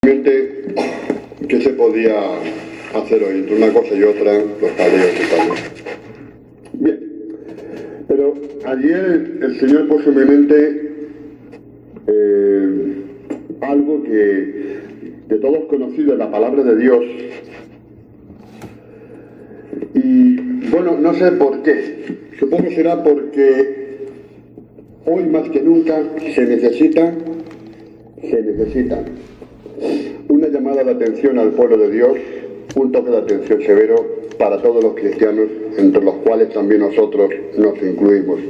mente qué se podía hacer hoy, entre una cosa y otra, los cableos y tal. Bien, pero ayer el Señor puso en mi mente algo que de todos conocido en la palabra de Dios. Y bueno, no sé por qué. Supongo que será porque hoy más que nunca se necesita una llamada de atención al pueblo de Dios, un toque de atención severo para todos los cristianos, entre los cuales también nosotros nos incluimos.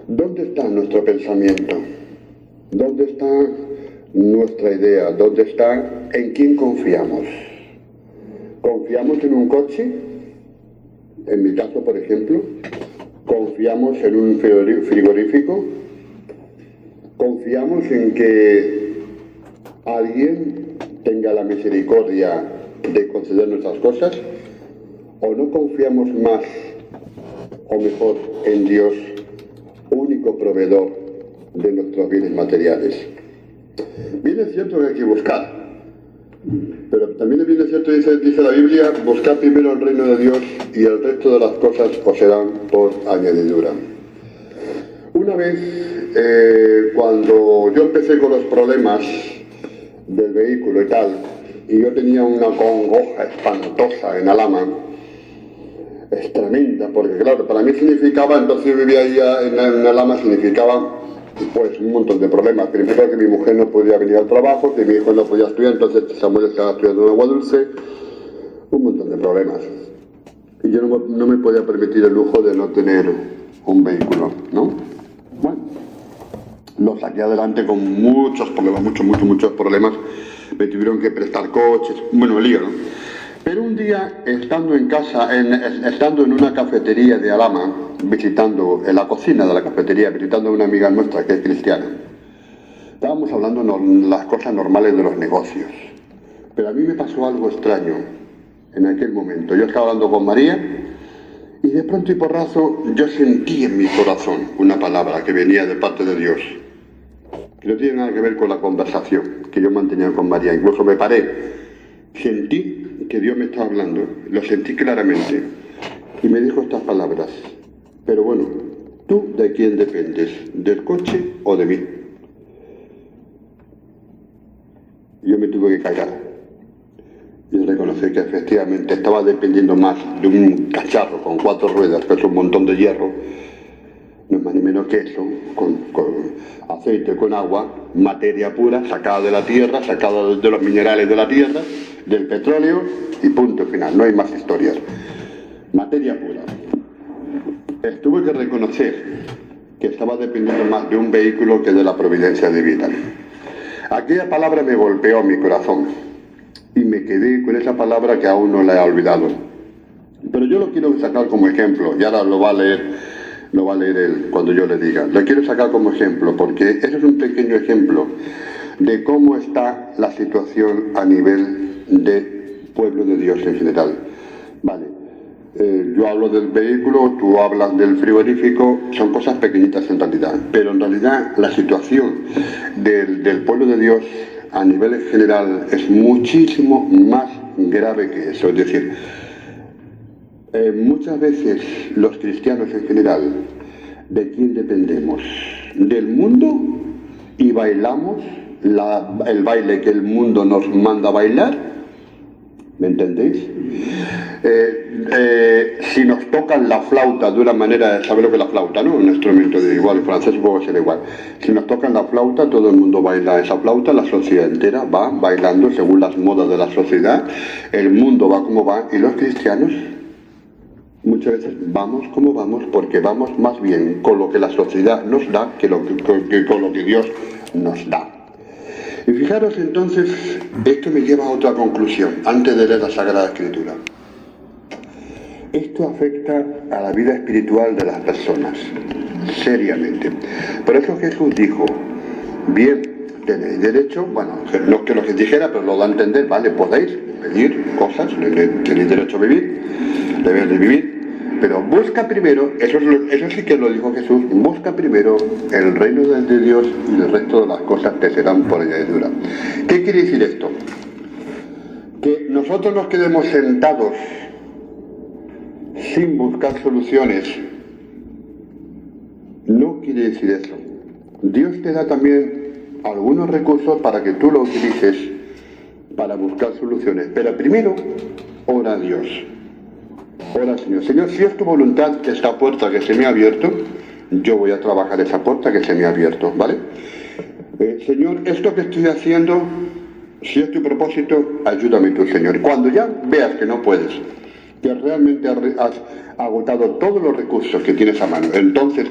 ¿Dónde está nuestro pensamiento? ¿Dónde está nuestra idea? ¿Dónde está? ¿En quién confiamos? ¿Confiamos en un coche? En mi caso, por ejemplo. ¿Confiamos en un frigorífico? ¿Confiamos en que alguien tenga la misericordia de conceder nuestras cosas? ¿O no confiamos más, o mejor, en Dios, único proveedor de nuestros bienes materiales? Bien es cierto que hay que buscar, pero también bien es cierto, dice la Biblia, buscad primero el reino de Dios y el resto de las cosas os serán por añadidura. Una vez, cuando yo empecé con los problemas del vehículo y tal, y yo tenía una congoja espantosa en Alhama, es tremenda, porque claro, para mí significaba, entonces yo vivía ahí en Alhama, significaba pues un montón de problemas. Primero que mi mujer no podía venir al trabajo, que mi hijo no podía estudiar, entonces Samuel estaba estudiando en Agua Dulce, un montón de problemas. Y yo no me podía permitir el lujo de no tener un vehículo, ¿no? Bueno, lo saqué adelante con muchos problemas, muchos problemas. Me tuvieron que prestar coches, bueno, el lío, ¿no? Pero un día, estando en casa, estando en una cafetería de Alhama, visitando, en la cocina de la cafetería, visitando a una amiga nuestra que es cristiana, estábamos hablando las cosas normales de los negocios. Pero a mí me pasó algo extraño en aquel momento. Yo estaba hablando con María y de pronto y porrazo yo sentí en mi corazón una palabra que venía de parte de Dios, que no tiene nada que ver con la conversación que yo mantenía con María. Incluso me paré, sentí que Dios me estaba hablando, lo sentí claramente, y me dijo estas palabras: pero bueno, ¿tú de quién dependes? ¿Del coche o de mí? Y yo me tuve que callar y reconocer que efectivamente estaba dependiendo más de un cacharro con 4 ruedas, que es un montón de hierro, no es más ni menos que eso, con aceite, con agua, materia pura, sacada de la tierra, sacada de los minerales de la tierra, del petróleo, y punto final, no hay más historias. Materia pura. Tuve que reconocer que estaba dependiendo más de un vehículo que de la providencia divina. Aquella palabra me golpeó mi corazón y me quedé con esa palabra que aún no la he olvidado. Pero yo lo quiero sacar como ejemplo, y ahora lo va a leer él cuando yo le diga. Lo quiero sacar como ejemplo porque ese es un pequeño ejemplo de cómo está la situación a nivel de pueblo de Dios en general. Vale, yo hablo del vehículo, tú hablas del frigorífico, son cosas pequeñitas en realidad, pero en realidad la situación del pueblo de Dios a nivel general es muchísimo más grave que eso. Es decir, muchas veces los cristianos en general, ¿de quién dependemos? ¿Del mundo? ¿Y bailamos el baile que el mundo nos manda a bailar? ¿Me entendéis? Si nos tocan la flauta de una manera, ¿sabes lo que es la flauta, no? Un instrumento de igual, el francés supongo que será igual. Si nos tocan la flauta, todo el mundo baila esa flauta, la sociedad entera va bailando según las modas de la sociedad, el mundo va como va, y los cristianos muchas veces vamos como vamos porque vamos más bien con lo que la sociedad nos da que con lo que Dios nos da. Y fijaros entonces, esto me lleva a otra conclusión, antes de leer la Sagrada Escritura. Esto afecta a la vida espiritual de las personas, seriamente. Por eso Jesús dijo, bien, tenéis derecho, bueno, no es que lo que dijera, pero lo da a entender, vale, podéis pedir cosas, tenéis derecho a vivir, debéis de vivir, pero busca primero, eso sí que lo dijo Jesús, busca primero el reino de Dios y el resto de las cosas te serán por añadidura. ¿Qué quiere decir esto? Que nosotros nos quedemos sentados sin buscar soluciones no quiere decir eso. Dios te da también algunos recursos para que tú los utilices para buscar soluciones. Pero primero, ora a Dios. Ora al Señor. Señor, si es tu voluntad que esta puerta que se me ha abierto, yo voy a trabajar esa puerta que se me ha abierto, ¿vale? Señor, esto que estoy haciendo, si es tu propósito, ayúdame tú, Señor. Cuando ya veas que no puedes, que realmente has agotado todos los recursos que tienes a mano, entonces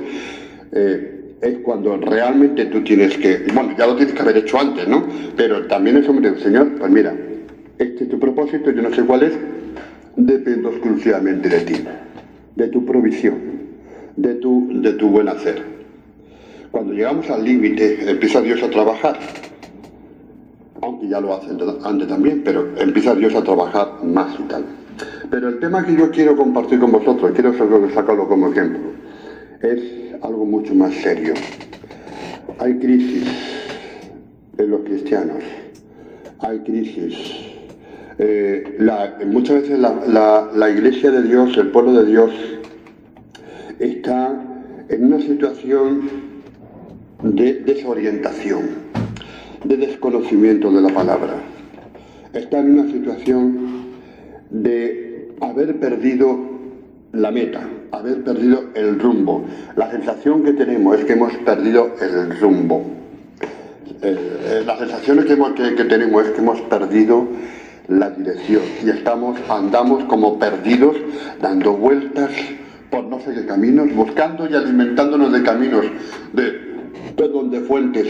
es cuando realmente tú tienes que, bueno, ya lo tienes que haber hecho antes, ¿no? Pero también es hombre, Señor, pues mira, este es tu propósito, yo no sé cuál es, dependo exclusivamente de ti, de tu provisión, de tu buen hacer. Cuando llegamos al límite, empieza Dios a trabajar, aunque ya lo hace antes también, pero empieza Dios a trabajar más y tal. Pero el tema que yo quiero compartir con vosotros, quiero sacarlo como ejemplo, es algo mucho más serio. Hay crisis en los cristianos, hay crisis. Muchas veces la iglesia de Dios, el pueblo de Dios, está en una situación de desorientación, de desconocimiento de la palabra. Está en una situación de haber perdido la meta, haber perdido el rumbo. La sensación que tenemos es que hemos perdido el rumbo. La sensación que tenemos es que hemos perdido la dirección y andamos como perdidos, dando vueltas por no sé qué caminos, buscando y alimentándonos de caminos, de fuentes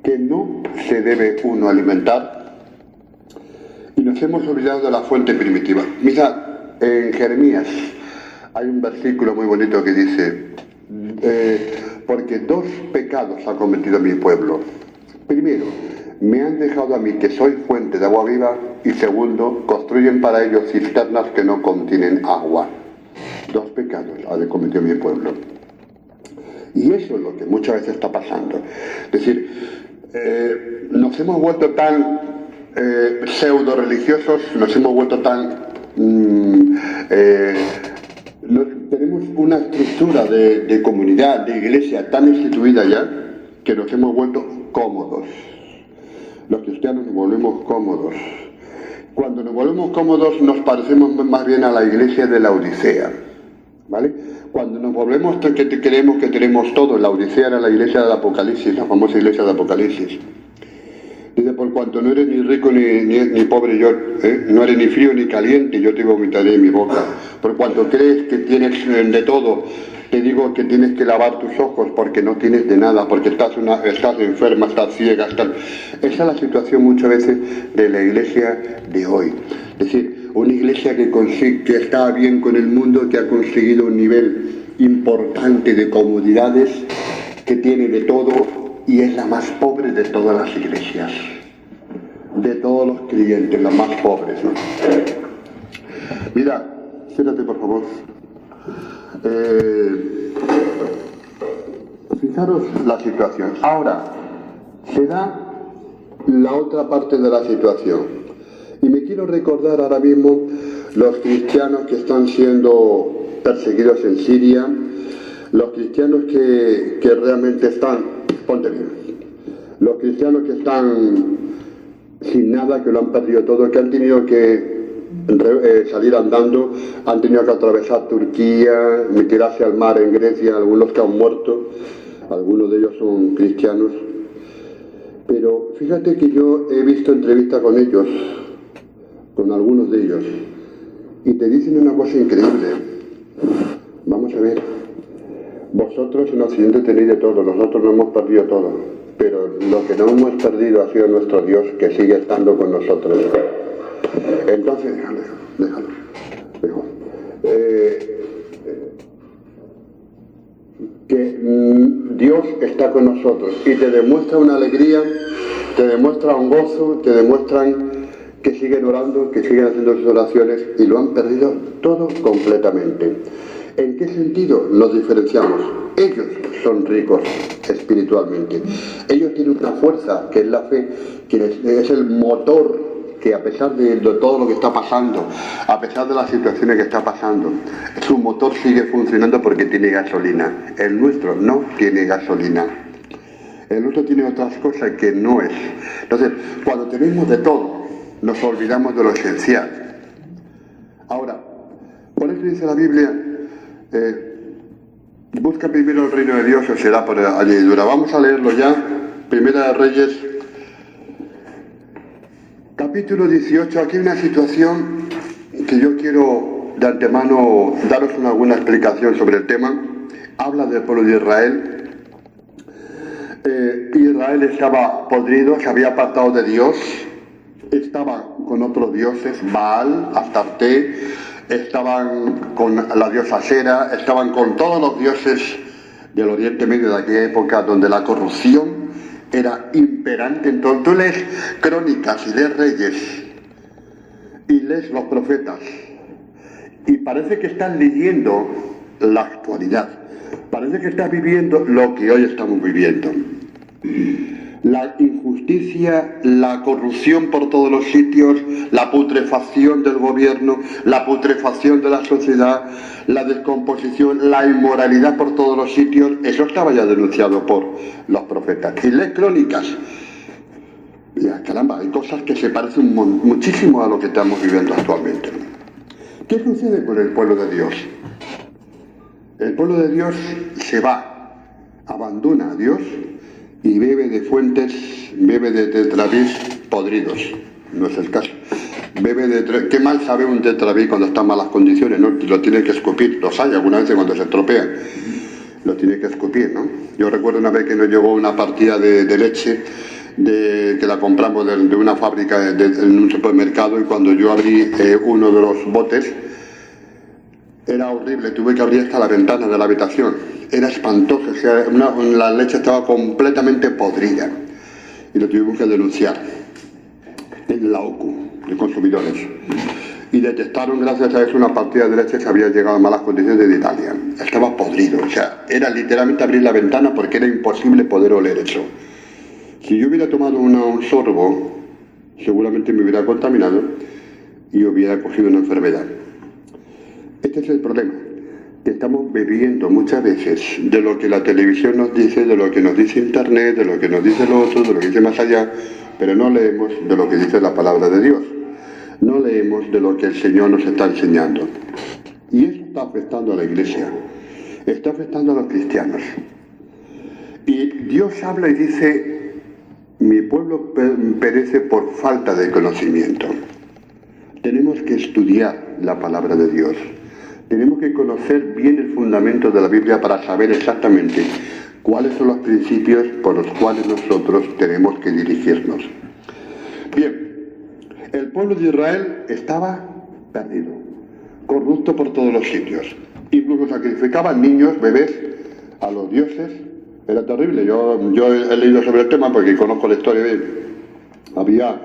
que no se debe uno alimentar, y nos hemos olvidado de la fuente primitiva. Mirad, en Jeremías hay un versículo muy bonito que dice, porque dos pecados ha cometido mi pueblo. Primero, me han dejado a mí que soy fuente de agua viva, y segundo, construyen para ellos cisternas que no contienen agua. Dos pecados ha cometido mi pueblo. Y eso es lo que muchas veces está pasando. Es decir, nos hemos vuelto tan pseudo religiosos, nos hemos vuelto tan... tenemos una estructura de comunidad, de iglesia tan instituida ya, que nos hemos vuelto cómodos. Los cristianos nos volvemos cómodos. Cuando nos volvemos cómodos nos parecemos más bien a la iglesia de la Odisea, ¿vale? Cuando nos volvemos que creemos que tenemos todo, la Odisea era la iglesia del Apocalipsis, la famosa iglesia del Apocalipsis. Dice, por cuanto no eres ni rico ni pobre, yo, no eres ni frío ni caliente, yo te vomitaré en mi boca. Por cuanto crees que tienes de todo, te digo que tienes que lavar tus ojos porque no tienes de nada, porque estás enferma, estás ciega. Esa es la situación muchas veces de la iglesia de hoy. Es decir, una iglesia que está bien con el mundo, que ha conseguido un nivel importante de comodidades, que tiene de todo, y es la más pobre de todas las iglesias, de todos los creyentes, la más pobres, ¿no? Mira, siéntate por favor. Fijaros la situación. Ahora, se da la otra parte de la situación. Y me quiero recordar ahora mismo los cristianos que están siendo perseguidos en Siria, los cristianos que realmente están... Ponte bien. Los cristianos que están sin nada, que lo han perdido todo, que han tenido que salir andando, han tenido que atravesar Turquía, tirarse al mar en Grecia, algunos que han muerto, algunos de ellos son cristianos. Pero fíjate que yo he visto entrevistas con ellos, con algunos de ellos, y te dicen una cosa increíble. Vamos a ver, vosotros en Occidente tenéis de todo, nosotros no hemos perdido todo, pero lo que no hemos perdido ha sido nuestro Dios, que sigue estando con nosotros. Entonces, déjalo. Que Dios está con nosotros y te demuestra una alegría, te demuestra un gozo, te demuestran que siguen orando, que siguen haciendo sus oraciones, y lo han perdido todo completamente. ¿En qué sentido nos diferenciamos? Ellos son ricos espiritualmente. Ellos tienen una fuerza, que es la fe, que es el motor que a pesar de todo lo que está pasando, a pesar de las situaciones que está pasando, su motor sigue funcionando porque tiene gasolina. El nuestro no tiene gasolina. El nuestro tiene otras cosas que no es. Entonces, cuando tenemos de todo, nos olvidamos de lo esencial. Ahora, por eso dice la Biblia, busca primero el reino de Dios, os será por añadidura. Vamos a leerlo ya, Primera de Reyes, capítulo 18. Aquí hay una situación que yo quiero de antemano daros alguna explicación sobre el tema. Habla del pueblo de Israel. Israel estaba podrido, se había apartado de Dios, estaba con otros dioses, Baal, Astarte, estaban con la diosa Asera, estaban con todos los dioses del Oriente Medio de aquella época donde la corrupción era imperante. Entonces tú lees Crónicas y lees Reyes y lees los profetas y parece que estás leyendo la actualidad, parece que estás viviendo lo que hoy estamos viviendo. La injusticia, la corrupción por todos los sitios, la putrefacción del gobierno, la putrefacción de la sociedad, la descomposición, la inmoralidad por todos los sitios, eso estaba ya denunciado por los profetas. Y lees Crónicas, ya, caramba, hay cosas que se parecen muchísimo a lo que estamos viviendo actualmente. ¿Qué sucede con el pueblo de Dios? El pueblo de Dios se va, abandona a Dios y bebe de fuentes, bebe de tetravis podridos. No es el caso. ¿Qué mal sabe un tetravis cuando está en malas condiciones? ¿No? Lo tiene que escupir. Los hay algunas veces cuando se estropean. Lo tiene que escupir, ¿no? Yo recuerdo una vez que nos llegó una partida de leche que la compramos de una fábrica en un supermercado, y cuando yo abrí uno de los botes, era horrible, tuve que abrir hasta la ventana de la habitación. Era espantoso, o sea, la leche estaba completamente podrida. Y lo tuvimos que denunciar en la OCU, de consumidores. Y detectaron, gracias a eso, una partida de leche que había llegado a malas condiciones de Italia. Estaba podrido, o sea, era literalmente abrir la ventana porque era imposible poder oler eso. Si yo hubiera tomado un sorbo, seguramente me hubiera contaminado y hubiera cogido una enfermedad. Este es el problema, que estamos bebiendo muchas veces de lo que la televisión nos dice, de lo que nos dice Internet, de lo que nos dice lo otro, de lo que dice más allá, pero no leemos de lo que dice la palabra de Dios. No leemos de lo que el Señor nos está enseñando. Y eso está afectando a la iglesia, está afectando a los cristianos. Y Dios habla y dice, mi pueblo perece por falta de conocimiento. Tenemos que estudiar la palabra de Dios. Tenemos que conocer bien el fundamento de la Biblia para saber exactamente cuáles son los principios por los cuales nosotros tenemos que dirigirnos. Bien, el pueblo de Israel estaba perdido, corrupto por todos los sitios. Incluso sacrificaban niños, bebés, a los dioses. Era terrible. Yo he leído sobre el tema porque conozco la historia de... Había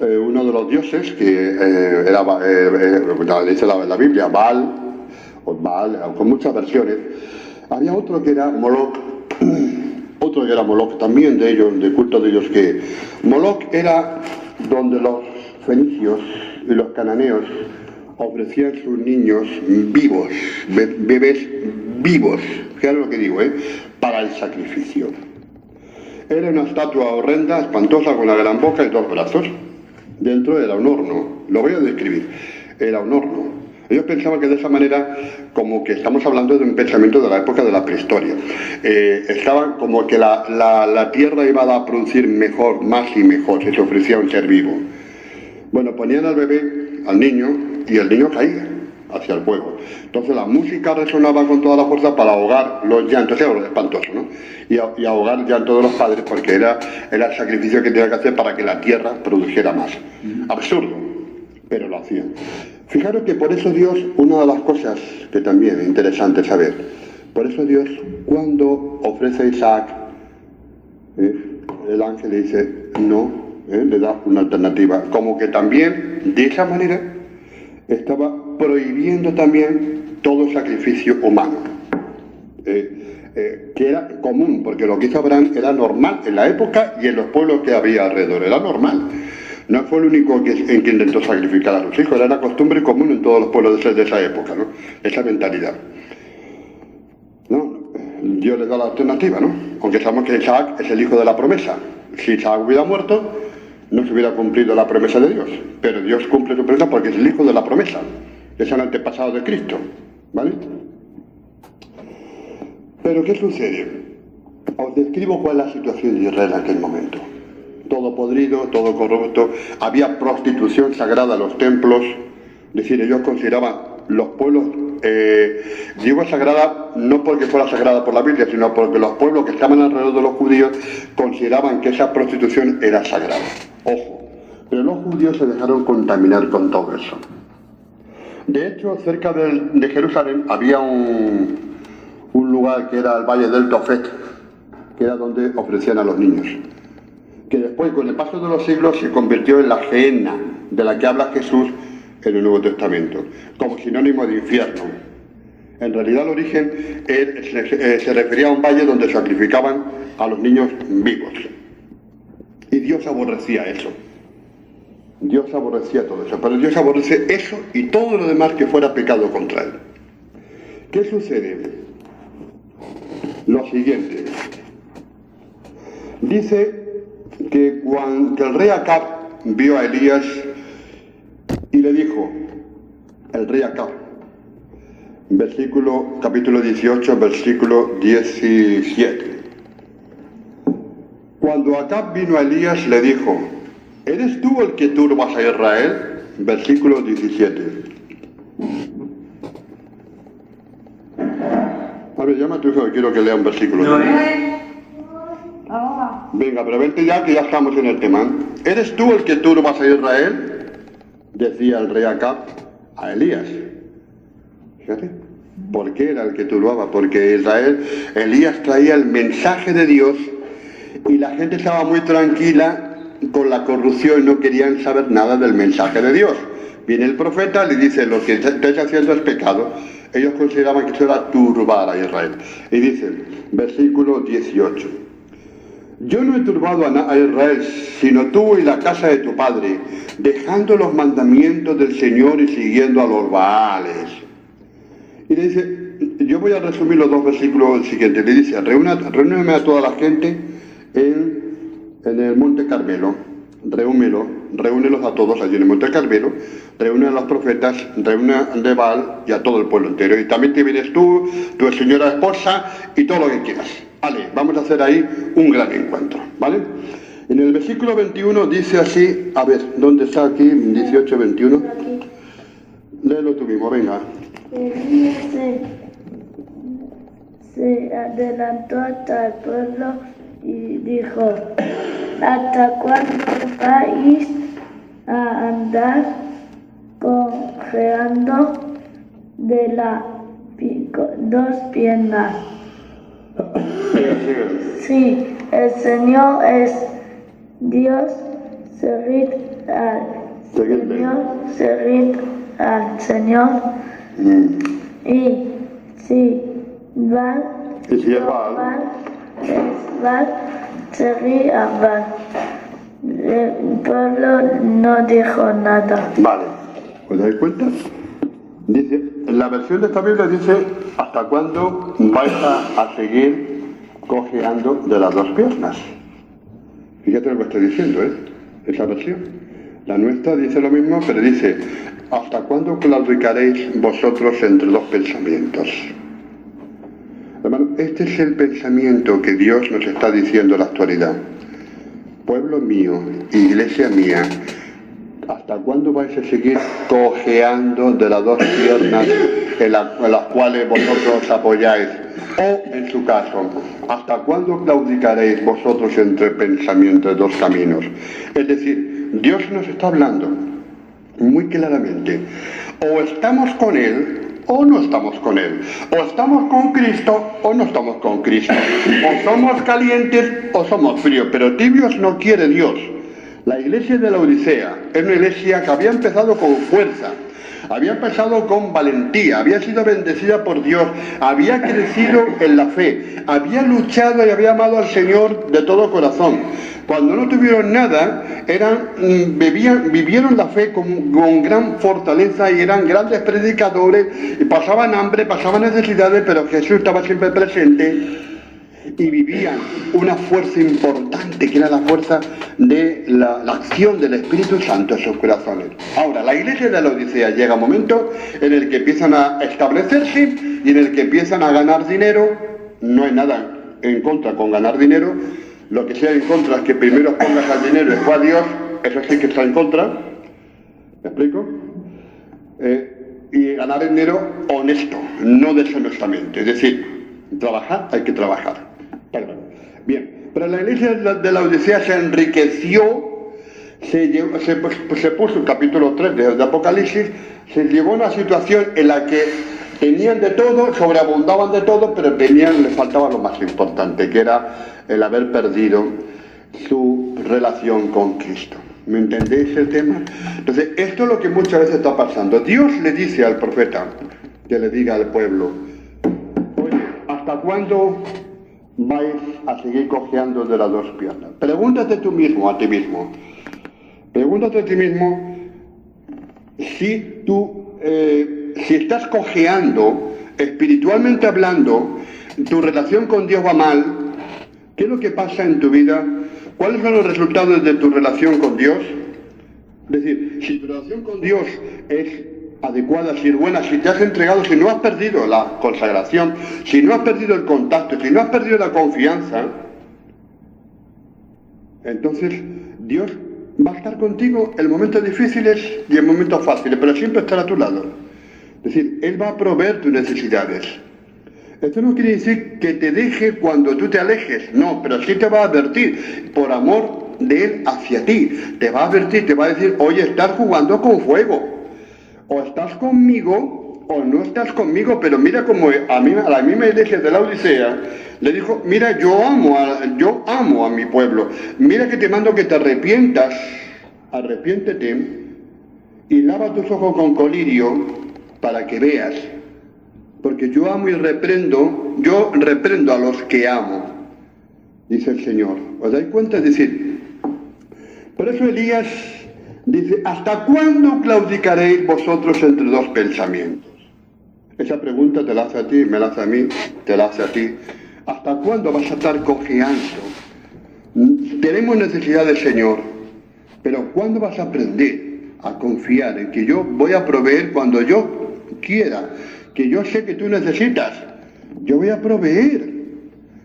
uno de los dioses que dice la Biblia, Baal, con muchas versiones. Había otro que era Moloch, también de ellos, de culto de ellos, que Moloch era donde los fenicios y los cananeos ofrecían sus niños vivos, bebés vivos, fíjate lo que digo, para el sacrificio. Era una estatua horrenda, espantosa, con una gran boca y 2 brazos. Dentro era un horno, lo voy a describir, era un horno. Ellos pensaban que de esa manera, como que estamos hablando de un pensamiento de la época de la prehistoria, estaban como que la tierra iba a producir mejor, más y mejor, se ofrecía un ser vivo. Bueno, ponían al bebé, al niño, y el niño caía hacia el fuego. Entonces la música resonaba con toda la fuerza para ahogar los llantos, era espantoso, ¿no? Y ahogar el llanto de los padres, porque era el sacrificio que tenía que hacer para que la tierra produjera más. Absurdo, pero lo hacían. Fijaros que por eso Dios, una de las cosas que también es interesante saber, por eso Dios, cuando ofrece a Isaac, el ángel le dice no, le da una alternativa, como que también de esa manera estaba prohibiendo también todo sacrificio humano. Que era común, porque lo que hizo Abraham era normal en la época y en los pueblos que había alrededor, era normal. No fue el único en que intentó sacrificar a sus hijos, era una costumbre común en todos los pueblos de esa época, ¿no? Esa mentalidad. ¿No? Dios le da la alternativa, ¿no? Aunque sabemos que Isaac es el hijo de la promesa. Si Isaac hubiera muerto, no se hubiera cumplido la promesa de Dios. Pero Dios cumple su promesa porque es el hijo de la promesa. Es el antepasado de Cristo, ¿vale? Pero ¿qué sucede? Os describo cuál es la situación de Israel en aquel momento. Todo podrido, todo corrupto, había prostitución sagrada en los templos, es decir, ellos consideraban los pueblos, digo sagrada no porque fuera sagrada por la Biblia, sino porque los pueblos que estaban alrededor de los judíos consideraban que esa prostitución era sagrada. Ojo, pero los judíos se dejaron contaminar con todo eso. De hecho, cerca de Jerusalén había un lugar que era el Valle del Tofet, que era donde ofrecían a los niños, que después, con el paso de los siglos, se convirtió en la Gehenna, de la que habla Jesús en el Nuevo Testamento, como sinónimo de infierno. En realidad, el origen se refería a un valle donde sacrificaban a los niños vivos. Y Dios aborrecía eso. Dios aborrecía todo eso, pero Dios aborrece eso y todo lo demás que fuera pecado contra él. ¿Qué sucede? Lo siguiente. Dice que cuando el rey Acab vio a Elías y le dijo, el rey Acab, capítulo 18, versículo 17. Cuando Acab vino a Elías le dijo, ¿eres tú el que turbas a Israel? Versículo 17. A ver, llama a tu hijo que quiero que lea un versículo. No, venga, pero vente ya que ya estamos en el tema. ¿Eres tú el que turbas a Israel? Decía el rey Acab a Elías. Fíjate, ¿por qué era el que turbaba? Porque Elías traía el mensaje de Dios y la gente estaba muy tranquila con la corrupción y no querían saber nada del mensaje de Dios. Viene el profeta, le dice, lo que estáis haciendo es pecado. Ellos consideraban que eso era turbar a Israel. Y dice, versículo 18. Yo no he turbado a Israel, sino tú y la casa de tu padre, dejando los mandamientos del Señor y siguiendo a los Baales. Y le dice, yo voy a resumir los dos versículos siguientes. Le dice, reúneme a toda la gente en el Monte Carmelo. Reúnelos a todos allí en el Monte Carmelo, reúne a los profetas, reúne a Baal y a todo el pueblo entero. Y también te vienes tú, tu señora esposa y todo lo que quieras. Vale, vamos a hacer ahí un gran encuentro, ¿vale? En el versículo 21 dice así, a ver, ¿dónde está aquí? 18, 21. Léelo tú mismo, venga. Elías se adelantó hasta el pueblo y dijo, ¿hasta cuándo vais a andar cojeando de las dos piernas? Sí, el Señor es Dios, seguid al Señor. Y si Baal es Baal, seguid a Baal. El pueblo no dijo nada. Vale, ¿os dais cuenta? Dice, en la versión de esta Biblia dice, ¿hasta cuándo vais a seguir cojeando de las dos piernas? Fíjate lo que estoy diciendo, esa versión. La nuestra dice lo mismo, pero dice, ¿hasta cuándo claudicaréis vosotros entre dos pensamientos? Hermano, este es el pensamiento que Dios nos está diciendo en la actualidad. Pueblo mío, iglesia mía, ¿hasta cuándo vais a seguir cojeando de las dos piernas en las cuales vosotros os apoyáis? O, en su caso, ¿hasta cuándo claudicaréis vosotros entre pensamientos de dos caminos? Es decir, Dios nos está hablando muy claramente. O estamos con Él o no estamos con Él. O estamos con Cristo o no estamos con Cristo. O somos calientes o somos fríos. Pero tibios no quiere Dios. La iglesia de la Odisea es una iglesia que había empezado con fuerza, había empezado con valentía, había sido bendecida por Dios, había crecido en la fe, había luchado y había amado al Señor de todo corazón. Cuando no tuvieron nada, vivieron la fe con gran fortaleza y eran grandes predicadores, y pasaban hambre, pasaban necesidades, pero Jesús estaba siempre presente. Y vivían una fuerza importante, que era la fuerza de la acción del Espíritu Santo en sus corazones. Ahora, la iglesia de la Odisea llega un momento en el que empiezan a establecerse y en el que empiezan a ganar dinero. No hay nada en contra con ganar dinero. Lo que sea en contra es que primero pongas al dinero y después a Dios. Eso sí que está en contra. ¿Me explico? Y ganar dinero honesto, no deshonestamente. Es decir, trabajar, hay que trabajar. Perdón. Bien, pero la iglesia de la Odisea se enriqueció, se puso el capítulo 3 de Apocalipsis, se llegó a una situación en la que tenían de todo, sobreabundaban de todo, pero les faltaba lo más importante, que era el haber perdido su relación con Cristo. ¿Me entendéis el tema? Entonces, esto es lo que muchas veces está pasando. Dios le dice al profeta que le diga al pueblo: oye, ¿hasta cuándo vais a seguir cojeando de las dos piernas? Pregúntate tú mismo, a ti mismo. Pregúntate a ti mismo si si estás cojeando, espiritualmente hablando, tu relación con Dios va mal. ¿Qué es lo que pasa en tu vida? ¿Cuáles son los resultados de tu relación con Dios? Es decir, si tu relación con Dios es adecuada, si es buena, si te has entregado, si no has perdido la consagración, si no has perdido el contacto, si no has perdido la confianza, entonces Dios va a estar contigo en momentos difíciles y en momentos fáciles, pero siempre estará a tu lado. Es decir, Él va a proveer tus necesidades. Esto no quiere decir que te deje cuando tú te alejes, no, pero sí te va a advertir por amor de Él hacia ti. Te va a advertir, te va a decir: oye, estás jugando con fuego. O estás conmigo o no estás conmigo. Pero mira como a la misma iglesia de la Odisea le dijo: mira, yo amo a mi pueblo. Mira que te mando que te arrepientas, arrepiéntete y lava tus ojos con colirio para que veas. Porque yo amo y reprendo a los que amo, dice el Señor. ¿Os dais cuenta? Es decir, por eso Elías dice: ¿hasta cuándo claudicaréis vosotros entre dos pensamientos? Esa pregunta te la hace a ti, me la hace a mí, te la hace a ti. ¿Hasta cuándo vas a estar cojeando? Tenemos necesidad del Señor, pero ¿cuándo vas a aprender a confiar en que yo voy a proveer cuando yo quiera? Que yo sé que tú necesitas, yo voy a proveer,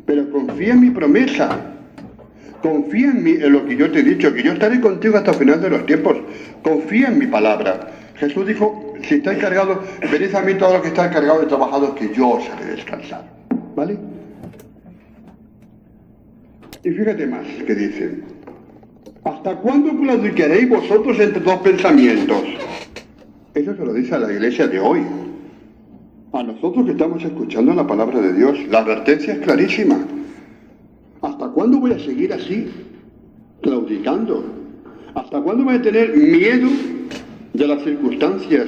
pero confía en mi promesa, confía en lo que yo te he dicho, que yo estaré contigo hasta el final de los tiempos, confía en mi palabra. Jesús dijo: si estáis cargados, venid a mí todos los que estáis cargados y trabajados, que yo os haré descansar. ¿Vale? Y fíjate más que dice: ¿hasta cuándo claudicaréis vosotros entre dos pensamientos? Eso se lo dice a la iglesia de hoy. A nosotros que estamos escuchando la palabra de Dios, la advertencia es clarísima. ¿Hasta cuándo voy a seguir así, claudicando? ¿Hasta cuándo voy a tener miedo de las circunstancias?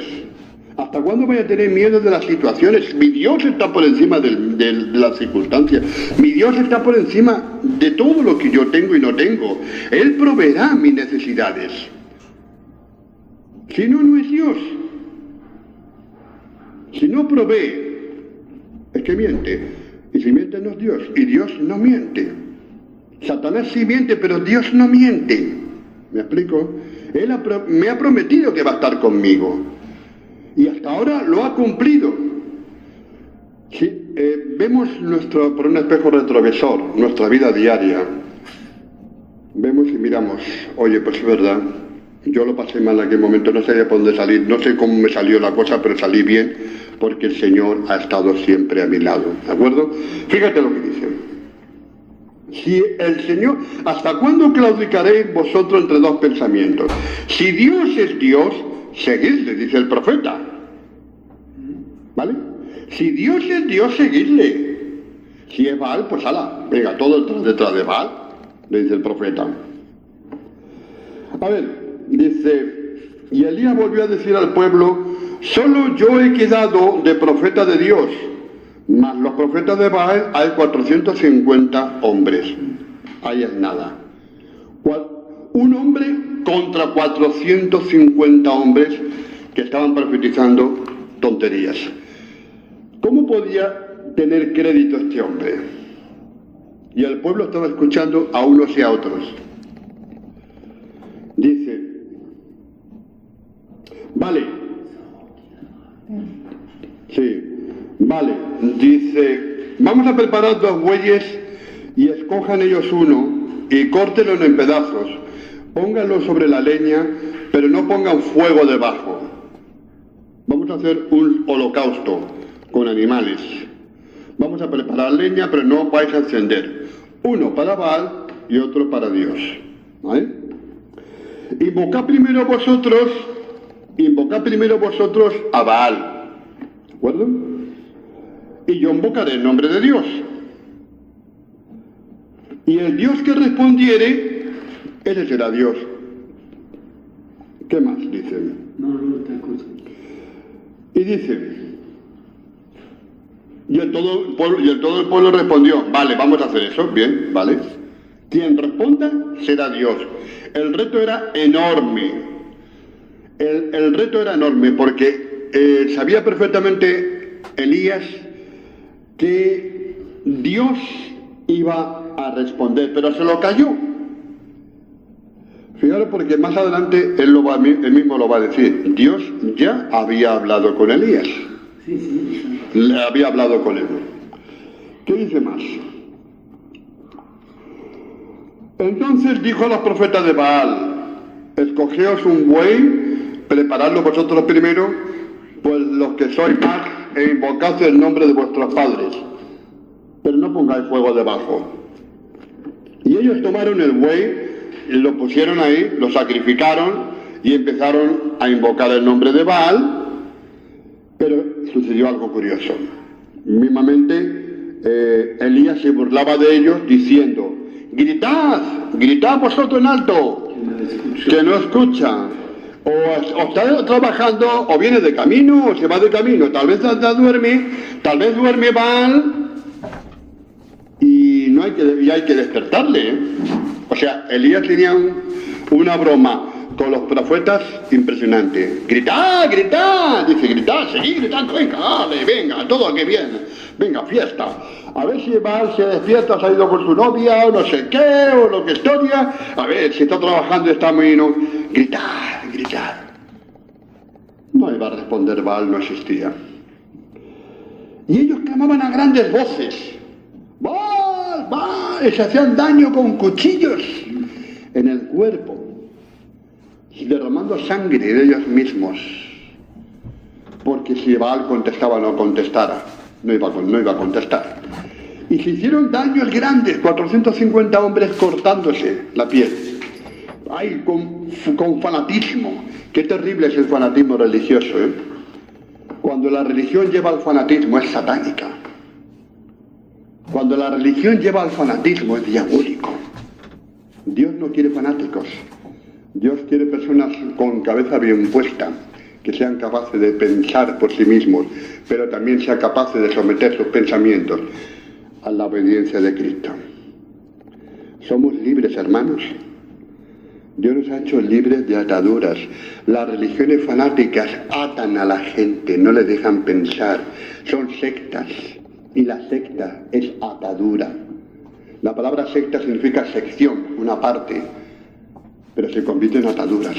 ¿Hasta cuándo voy a tener miedo de las situaciones? Mi Dios está por encima de las circunstancias. Mi Dios está por encima de todo lo que yo tengo y no tengo. Él proveerá mis necesidades. Si no, no es Dios. Si no provee, es que miente. Y si miente, no es Dios. Y Dios no miente. Satanás sí miente, pero Dios no miente. ¿Me explico? Él me ha prometido que va a estar conmigo. Y hasta ahora lo ha cumplido. Sí, vemos por un espejo retrovisor nuestra vida diaria. Vemos y miramos: oye, pues es verdad, yo lo pasé mal en aquel momento, no sabía por dónde salir, no sé cómo me salió la cosa, pero salí bien, porque el Señor ha estado siempre a mi lado. ¿De acuerdo? Fíjate lo que dice. Si el Señor, ¿hasta cuándo claudicaréis vosotros entre dos pensamientos? Si Dios es Dios, seguidle, dice el profeta. ¿Vale? Si Dios es Dios, seguidle. Si es Baal, pues ala, venga, todo detrás de Baal, le dice el profeta. A ver, dice: y Elías volvió a decir al pueblo: solo yo he quedado de profeta de Dios, más los profetas de Baal hay 450 hombres. Ahí es nada. Un hombre contra 450 hombres que estaban profetizando tonterías. ¿Cómo podía tener crédito este hombre? Y el pueblo estaba escuchando a unos y a otros. Dice, vale, sí, vale, dice, vamos a preparar 2 bueyes y escojan ellos uno y córtenlo en pedazos, pónganlo sobre la leña, pero no pongan fuego debajo. Vamos a hacer un holocausto con animales. Vamos a preparar leña, pero no vais a encender. Uno para Baal y otro para Dios. ¿Vale? Invocad primero vosotros a Baal. ¿De acuerdo? Y yo invocaré el nombre de Dios. Y el Dios que respondiere, ese será Dios. ¿Qué más dicen? No te escucho. Y dice, y todo el pueblo respondió, vale, vamos a hacer eso, bien, vale. Quien responda será Dios. El reto era enorme. El reto era enorme porque sabía perfectamente Elías que Dios iba a responder, pero se lo cayó. Fijaros, porque más adelante él mismo lo va a decir. Dios ya había hablado con Elías. Sí. Le había hablado con él. ¿Qué dice más? Entonces dijo a los profetas de Baal, escogeos un buey, preparadlo vosotros primero, pues los que sois más, e invocad el nombre de vuestros padres, pero no pongáis fuego debajo. Y ellos tomaron el buey, y lo pusieron ahí, lo sacrificaron y empezaron a invocar el nombre de Baal, pero sucedió algo curioso. Mismamente Elías se burlaba de ellos diciendo, gritad vosotros en alto, que no escucha, o está trabajando, o viene de camino, o se va de camino, tal vez duerme Baal, y hay que despertarle, ¿eh? O sea, Elías tenía una broma con los profetas impresionante. Gritad, dice, gritad, seguid gritando, venga, todo que bien, venga, fiesta. A ver si Baal se despierta, se ha ido con su novia, o no sé qué, o lo que historia. A ver si está trabajando, está muy... No. Gritad. No iba a responder Baal, no existía. Y ellos clamaban a grandes voces. Baal, y se hacían daño con cuchillos en el cuerpo, derramando sangre de ellos mismos, porque si Baal contestaba o no contestara, no iba a contestar. Y se hicieron daños grandes, 450 hombres cortándose la piel. Ay, con fanatismo. Qué terrible es el fanatismo religioso, ¿eh? Cuando la religión lleva al fanatismo es satánica. Cuando la religión lleva al fanatismo es diabólico. Dios no quiere fanáticos. Dios quiere personas con cabeza bien puesta, que sean capaces de pensar por sí mismos, pero también sean capaces de someter sus pensamientos a la obediencia de Cristo. Somos libres, hermanos. Dios nos ha hecho libres de ataduras. Las religiones fanáticas atan a la gente, no le dejan pensar. Son sectas, y la secta es atadura. La palabra secta significa sección, una parte, pero se convierte en ataduras.